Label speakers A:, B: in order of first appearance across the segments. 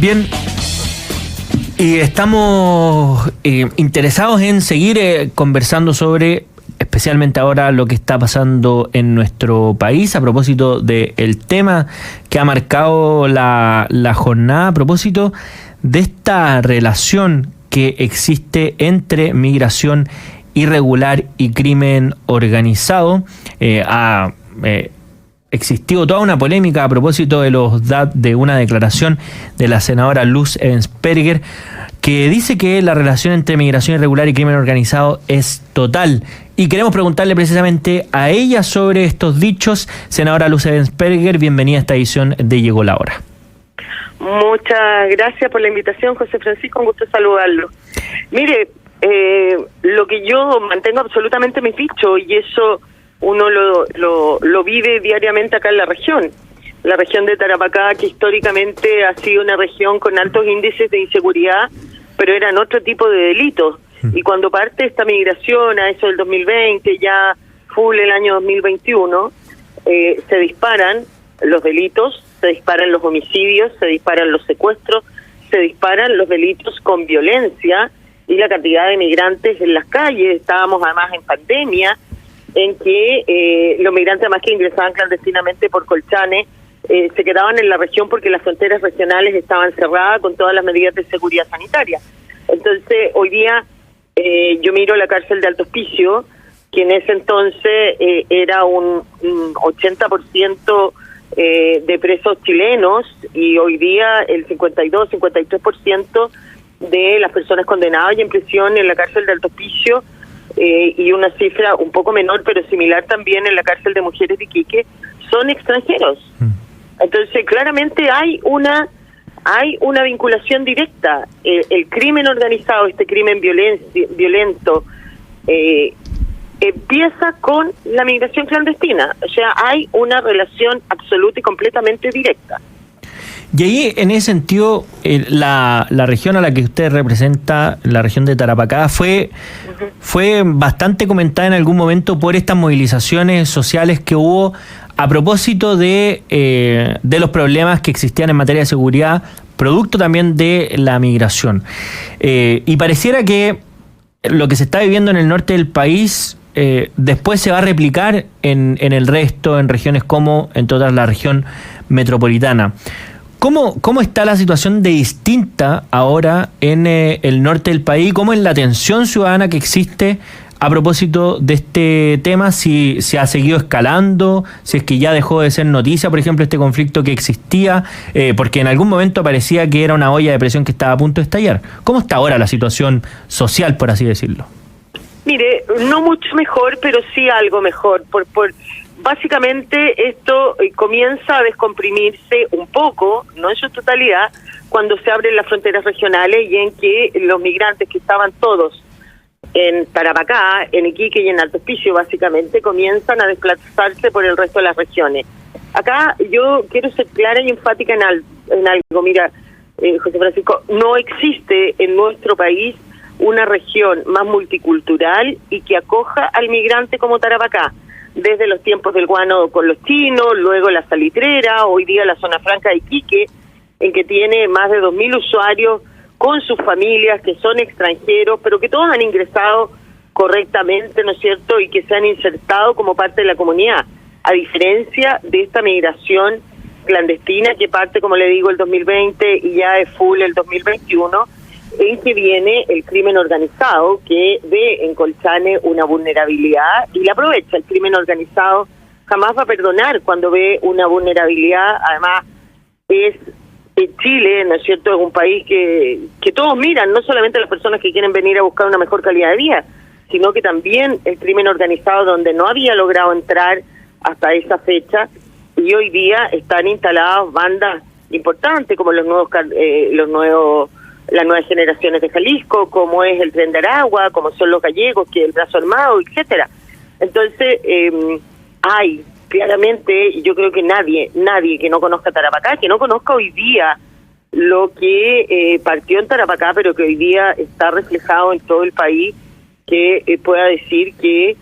A: Bien, y estamos interesados en seguir conversando sobre, especialmente ahora, lo que está pasando en nuestro país a propósito del tema que ha marcado la jornada, a propósito de esta relación que existe entre migración irregular y crimen organizado. Ha existido toda una polémica a propósito de una declaración de la senadora Luz Ebensperger, que dice que la relación entre migración irregular y crimen organizado es total. Y queremos preguntarle precisamente a ella sobre estos dichos. Senadora Luz Ebensperger, bienvenida a esta edición de Llegó la Hora.
B: Muchas gracias por la invitación, José Francisco, un gusto saludarlo. Mire, lo que yo mantengo absolutamente mis dichos, y eso uno lo vive diariamente acá en la región de Tarapacá, que históricamente ha sido una región con altos índices de inseguridad, pero eran otro tipo de delitos. Y cuando parte esta migración a eso del 2020, ya full el año 2021, se disparan los delitos, se disparan los homicidios, se disparan los secuestros, se disparan los delitos con violencia y la cantidad de migrantes en las calles. Estábamos además en pandemia, en que los migrantes, además que ingresaban clandestinamente por Colchane, se quedaban en la región porque las fronteras regionales estaban cerradas con todas las medidas de seguridad sanitaria. Entonces, hoy día yo miro la cárcel de Alto Hospicio, que en ese entonces era un 80% de presos chilenos, y hoy día el 52-53% de las personas condenadas y en prisión en la cárcel de Alto Hospicio, y una cifra un poco menor pero similar también en la cárcel de mujeres de Iquique, son extranjeros. Entonces claramente hay una vinculación directa. El crimen organizado, este crimen violento, empieza con la migración clandestina. O sea, hay una relación absoluta y completamente directa.
A: Y ahí, en ese sentido, la región a la que usted representa, la región de Tarapacá, fue bastante comentada en algún momento por estas movilizaciones sociales que hubo a propósito de los problemas que existían en materia de seguridad, producto también de la migración. Y pareciera que lo que se está viviendo en el norte del país después se va a replicar en el resto, en regiones como, entre otras, la región metropolitana. ¿Cómo está la situación de distinta ahora en el norte del país? ¿Cómo es la tensión ciudadana que existe a propósito de este tema? Si se ha seguido escalando, si es que ya dejó de ser noticia, por ejemplo, este conflicto que existía, porque en algún momento parecía que era una olla de presión que estaba a punto de estallar. ¿Cómo está ahora la situación social, por así decirlo?
B: Mire, no mucho mejor, pero sí algo mejor. Básicamente esto comienza a descomprimirse un poco, no en su totalidad, cuando se abren las fronteras regionales y en que los migrantes que estaban todos en Tarapacá, en Iquique y en Alto Hospicio, básicamente, comienzan a desplazarse por el resto de las regiones. Acá yo quiero ser clara y enfática en algo. Mira, José Francisco, no existe en nuestro país una región más multicultural y que acoja al migrante como Tarapacá. Desde los tiempos del guano con los chinos, luego la salitrera, hoy día la zona franca de Iquique, en que tiene más de 2.000 usuarios con sus familias, que son extranjeros, pero que todos han ingresado correctamente, ¿no es cierto?, y que se han insertado como parte de la comunidad, a diferencia de esta migración clandestina que parte, como le digo, el 2020 y ya es full el 2021, en que viene el crimen organizado, que ve en Colchane una vulnerabilidad y la aprovecha. El crimen organizado jamás va a perdonar cuando ve una vulnerabilidad. Además, Chile, ¿no es cierto?, es un país que todos miran, no solamente las personas que quieren venir a buscar una mejor calidad de vida, sino que también el crimen organizado, donde no había logrado entrar hasta esa fecha, y hoy día están instaladas bandas importantes como las nuevas generaciones de Jalisco, como es el Tren de Aragua, como son los gallegos, que el Brazo Armado, etcétera. Entonces, hay claramente, y yo creo que nadie que no conozca Tarapacá, que no conozca hoy día lo que partió en Tarapacá, pero que hoy día está reflejado en todo el país, que pueda decir que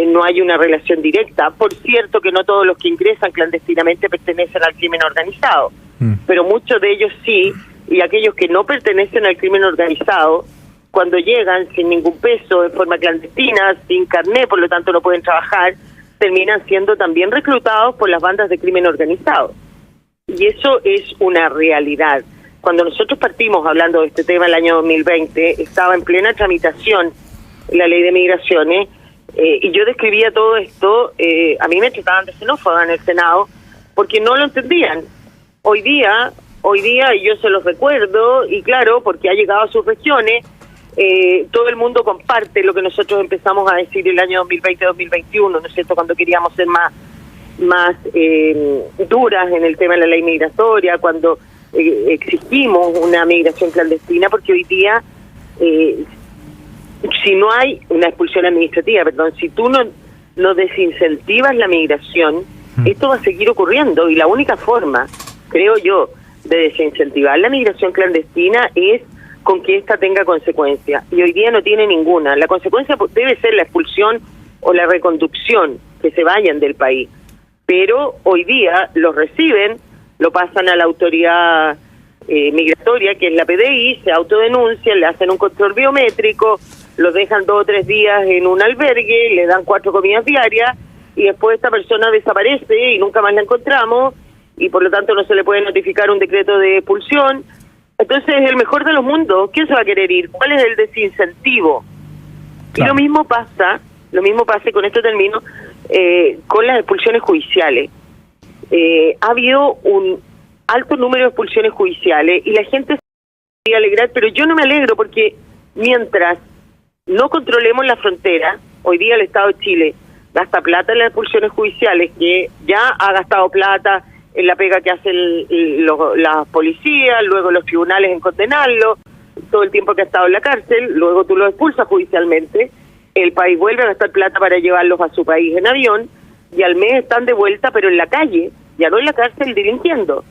B: no hay una relación directa. Por cierto que no todos los que ingresan clandestinamente pertenecen al crimen organizado, pero muchos de ellos sí, y aquellos que no pertenecen al crimen organizado, cuando llegan sin ningún peso, en forma clandestina, sin carné, por lo tanto no pueden trabajar, terminan siendo también reclutados por las bandas de crimen organizado. Y eso es una realidad. Cuando nosotros partimos hablando de este tema el año 2020, estaba en plena tramitación la ley de migraciones, y yo describía todo esto, a mí me trataban de xenófoba en el Senado, porque no lo entendían. Hoy día, y yo se los recuerdo, y claro, porque ha llegado a sus regiones, todo el mundo comparte lo que nosotros empezamos a decir el año 2020-2021, ¿no es cierto?, cuando queríamos ser más duras en el tema de la ley migratoria, cuando exigimos una migración clandestina, porque hoy día, si no hay una expulsión administrativa, si tú no desincentivas la migración, esto va a seguir ocurriendo, y la única forma, creo yo, de desincentivar la migración clandestina es con que ésta tenga consecuencias, y hoy día no tiene ninguna. La consecuencia debe ser la expulsión o la reconducción, que se vayan del país, pero hoy día los reciben, lo pasan a la autoridad migratoria, que es la PDI, se autodenuncian, le hacen un control biométrico, los dejan 2 o 3 días en un albergue, le dan 4 comidas diarias, y después esta persona desaparece y nunca más la encontramos, y por lo tanto no se le puede notificar un decreto de expulsión. Entonces, el mejor de los mundos, ¿quién se va a querer ir? ¿Cuál es el desincentivo? Claro. Y lo mismo pasa, y con esto termino, con las expulsiones judiciales. Ha habido un alto número de expulsiones judiciales y la gente se puede alegrar, pero yo no me alegro, porque mientras no controlemos la frontera, hoy día el Estado de Chile gasta plata en las expulsiones judiciales, que ya ha gastado plata en la pega que hacen las policías, luego los tribunales en condenarlo, todo el tiempo que ha estado en la cárcel, luego tú lo expulsas judicialmente, el país vuelve a gastar plata para llevarlos a su país en avión, y al mes están de vuelta, pero en la calle, ya no en la cárcel, delinquiendo.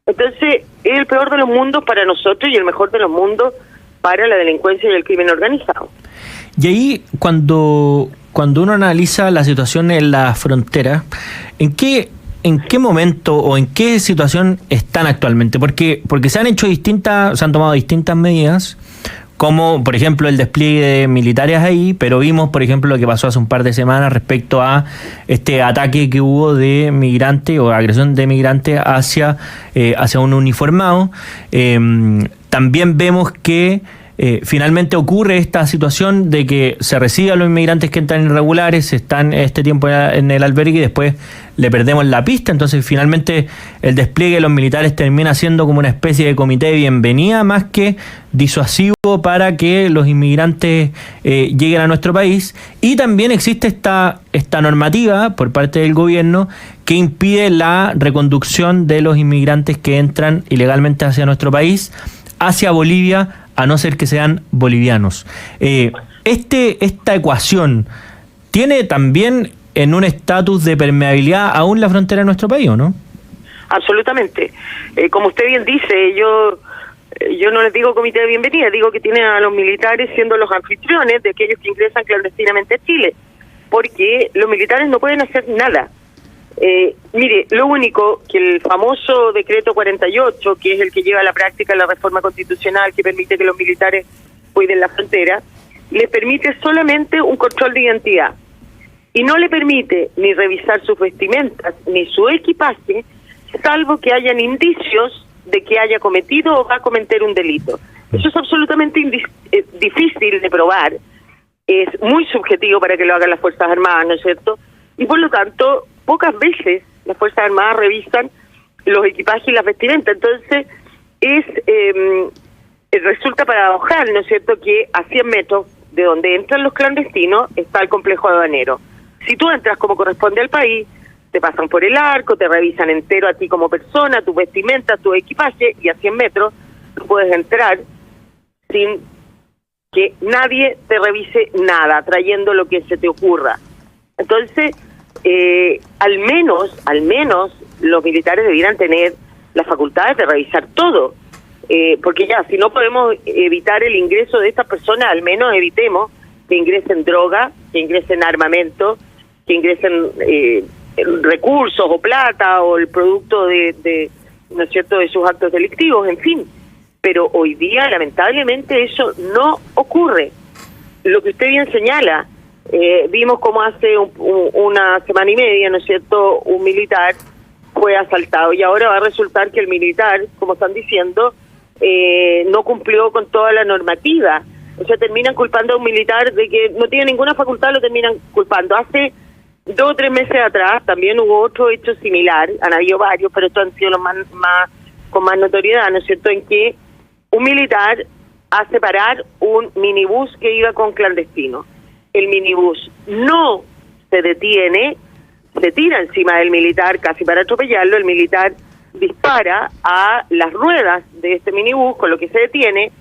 B: Entonces, es el peor de los mundos para nosotros y el mejor de los mundos para la delincuencia y el crimen organizado.
A: Y ahí, cuando uno analiza la situación en la frontera, ¿en qué momento o en qué situación están actualmente? Porque se han tomado distintas medidas, como por ejemplo el despliegue de militares ahí, pero vimos por ejemplo lo que pasó hace un par de semanas respecto a este ataque que hubo de migrantes o agresión de migrantes hacia un uniformado. También vemos que finalmente ocurre esta situación de que se recibe a los inmigrantes que entran irregulares, están este tiempo en el albergue y después le perdemos la pista. Entonces finalmente el despliegue de los militares termina siendo como una especie de comité de bienvenida más que disuasivo para que los inmigrantes lleguen a nuestro país. Y también existe esta normativa por parte del gobierno que impide la reconducción de los inmigrantes que entran ilegalmente hacia nuestro país, hacia Bolivia, a no ser que sean bolivianos. Esta ecuación tiene también en un estatus de permeabilidad aún la frontera de nuestro país, ¿o no?
B: Absolutamente. Como usted bien dice, yo no les digo comité de bienvenida, digo que tienen a los militares siendo los anfitriones de aquellos que ingresan clandestinamente a Chile, porque los militares no pueden hacer nada. Mire, lo único que el famoso decreto 48, que es el que lleva a la práctica la reforma constitucional que permite que los militares cuiden la frontera, les permite solamente un control de identidad y no le permite ni revisar sus vestimentas ni su equipaje, salvo que hayan indicios de que haya cometido o va a cometer un delito. Eso es absolutamente difícil de probar, es muy subjetivo para que lo hagan las Fuerzas Armadas, ¿no es cierto? Y por lo tanto, pocas veces las Fuerzas Armadas revisan los equipajes y las vestimentas. Entonces, resulta paradojal, ¿no es cierto?, que a 100 metros de donde entran los clandestinos está el complejo aduanero. Si tú entras como corresponde al país, te pasan por el arco, te revisan entero a ti como persona, tus vestimentas, tu equipaje, y a 100 metros tú puedes entrar sin que nadie te revise nada, trayendo lo que se te ocurra. Entonces, al menos los militares debieran tener las facultades de revisar todo, porque ya, si no podemos evitar el ingreso de estas personas, al menos evitemos que ingresen droga, que ingresen armamento, que ingresen recursos o plata o el producto de ¿no es cierto?, de sus actos delictivos, en fin. pero hoy día lamentablemente eso no ocurre. Lo que usted bien señala, vimos como hace una semana y media, ¿no es cierto?, un militar fue asaltado y ahora va a resultar que el militar, como están diciendo, no cumplió con toda la normativa. O sea, terminan culpando a un militar de que no tiene ninguna facultad, lo terminan culpando. Hace 2 o 3 meses atrás también hubo otro hecho similar, han habido varios, pero estos han sido los más con más notoriedad, ¿no es cierto?, en que un militar hace parar un minibús que iba con clandestinos. El minibús no se detiene, se tira encima del militar casi para atropellarlo, el militar dispara a las ruedas de este minibús, con lo que se detiene,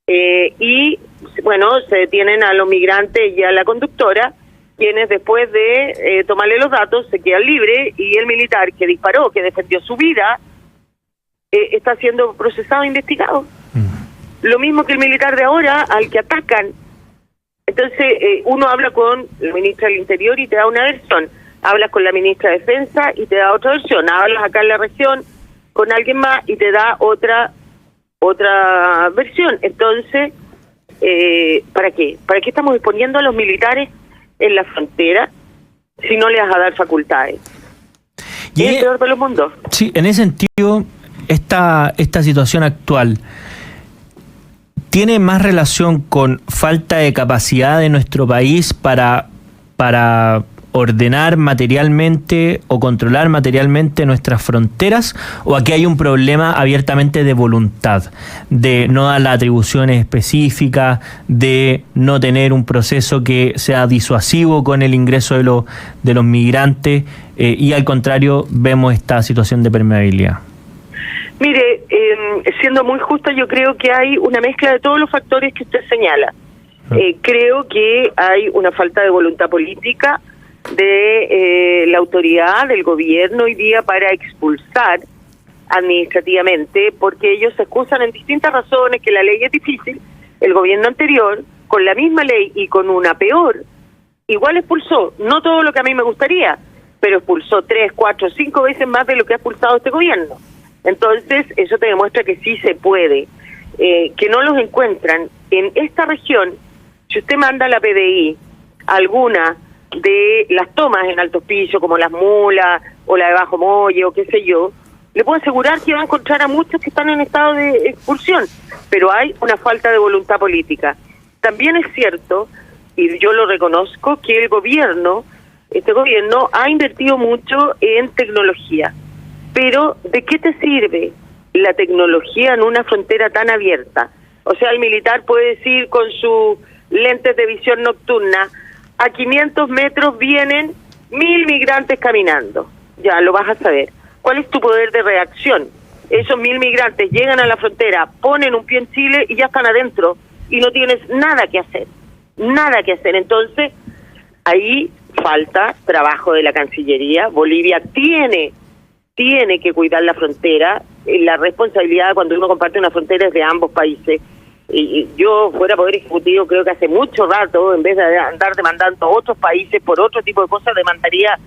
B: y bueno, se detienen a los migrantes y a la conductora, quienes después de tomarle los datos se quedan libres, y el militar que disparó, que defendió su vida, está siendo procesado e investigado. Lo mismo que el militar de ahora, al que atacan. Entonces, uno habla con la ministra del Interior y te da una versión, hablas con la ministra de Defensa y te da otra versión, hablas acá en la región con alguien más y te da otra versión. Entonces, ¿para qué? ¿Para qué estamos exponiendo a los militares en la frontera si no les vas a dar facultades? Y es el peor de los mundos.
A: Sí, en ese sentido, esta situación actual tiene más relación con falta de capacidad de nuestro país para ordenar materialmente o controlar materialmente nuestras fronteras, o aquí hay un problema abiertamente de voluntad, de no dar las atribuciones específicas, de no tener un proceso que sea disuasivo con el ingreso de los migrantes, y al contrario vemos esta situación de permeabilidad?
B: Mire, siendo muy justa, yo creo que hay una mezcla de todos los factores que usted señala. Creo que hay una falta de voluntad política de la autoridad, del gobierno hoy día para expulsar administrativamente, porque ellos se excusan en distintas razones, que la ley es difícil. El gobierno anterior, con la misma ley y con una peor, igual expulsó, no todo lo que a mí me gustaría, pero expulsó 3, 4, 5 veces más de lo que ha expulsado este gobierno. Entonces, eso te demuestra que sí se puede, que no los encuentran. En esta región, si usted manda a la PDI alguna de las tomas en Alto Hospicio, como Las Mulas, o la de Bajo Molle, o qué sé yo, le puedo asegurar que va a encontrar a muchos que están en estado de expulsión, pero hay una falta de voluntad política. También es cierto, y yo lo reconozco, que el gobierno, este gobierno, ha invertido mucho en tecnología. Pero, ¿de qué te sirve la tecnología en una frontera tan abierta? O sea, el militar puede decir con sus lentes de visión nocturna, a 500 metros vienen 1000 migrantes caminando. Ya, lo vas a saber. ¿Cuál es tu poder de reacción? Esos 1000 migrantes llegan a la frontera, ponen un pie en Chile y ya están adentro. Y no tienes nada que hacer. Nada que hacer. Entonces, ahí falta trabajo de la Cancillería. Bolivia tiene que cuidar la frontera. La responsabilidad cuando uno comparte una frontera es de ambos países. Y yo, fuera Poder Ejecutivo, creo que hace mucho rato, en vez de andar demandando a otros países por otro tipo de cosas, demandaría,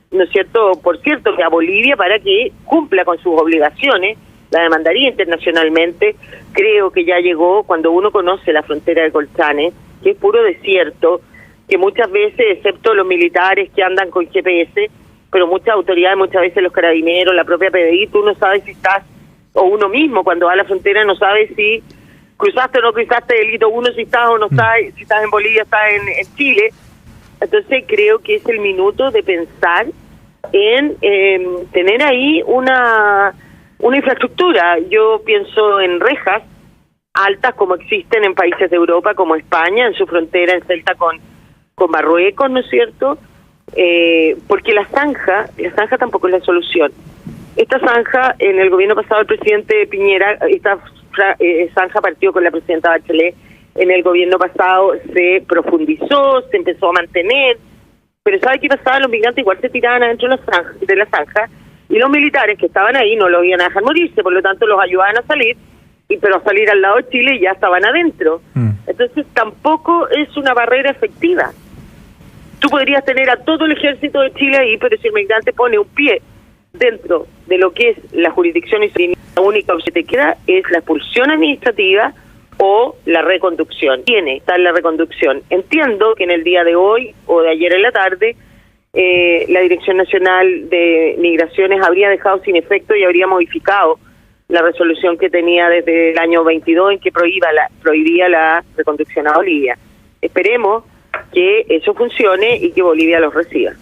B: ¿no es cierto?, por cierto, que a Bolivia, para que cumpla con sus obligaciones, la demandaría internacionalmente. Creo que ya llegó, cuando uno conoce la frontera de Colchane, que es puro desierto, que muchas veces, excepto los militares que andan con GPS, pero muchas autoridades, muchas veces los carabineros, la propia PDI, tú no sabes si estás, o uno mismo cuando va a la frontera no sabe si cruzaste o no cruzaste delito, uno si estás o no estás, si estás en Bolivia, estás en Chile. Entonces creo que es el minuto de pensar en tener ahí una infraestructura. Yo pienso en rejas altas como existen en países de Europa, como España, en su frontera en Celta con Marruecos, ¿no es cierto? Porque la zanja tampoco es la solución. Esta zanja, en el gobierno pasado del presidente Piñera, esta zanja partió con la presidenta Bachelet, en el gobierno pasado se profundizó, se empezó a mantener, pero ¿sabe qué pasaba? Los migrantes igual se tiraban adentro de la zanja, y los militares que estaban ahí no los iban a dejar morirse, por lo tanto los ayudaban a salir, pero a salir al lado de Chile ya estaban adentro. Entonces tampoco es una barrera efectiva. Tú podrías tener a todo el ejército de Chile ahí, pero si el migrante pone un pie dentro de lo que es la jurisdicción y única opción que te queda es la expulsión administrativa o la reconducción. Está la reconducción. Entiendo que en el día de hoy o de ayer en la tarde la Dirección Nacional de Migraciones habría dejado sin efecto y habría modificado la resolución que tenía desde el año 22 en que prohibía la reconducción a Bolivia. Esperemos que eso funcione y que Bolivia los reciba.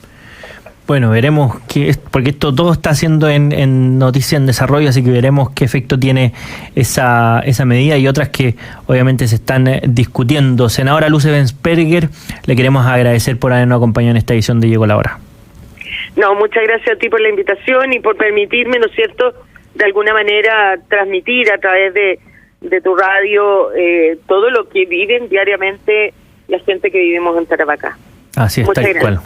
A: Bueno, veremos porque esto todo está haciendo en noticia en desarrollo, así que veremos qué efecto tiene esa medida y otras que obviamente se están discutiendo. Senadora Luz Ebensperger, le queremos agradecer por habernos acompañado en esta edición de Llegó la Hora.
B: No, muchas gracias a ti por la invitación y por permitirme, ¿no es cierto?, de alguna manera transmitir a través de tu radio todo lo que viven diariamente la gente que vivimos en Tarapacá.
A: Así es, tal cual.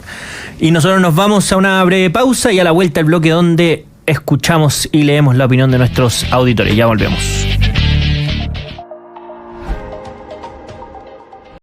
A: Y nosotros nos vamos a una breve pausa y a la vuelta al bloque donde escuchamos y leemos la opinión de nuestros auditores. Ya volvemos.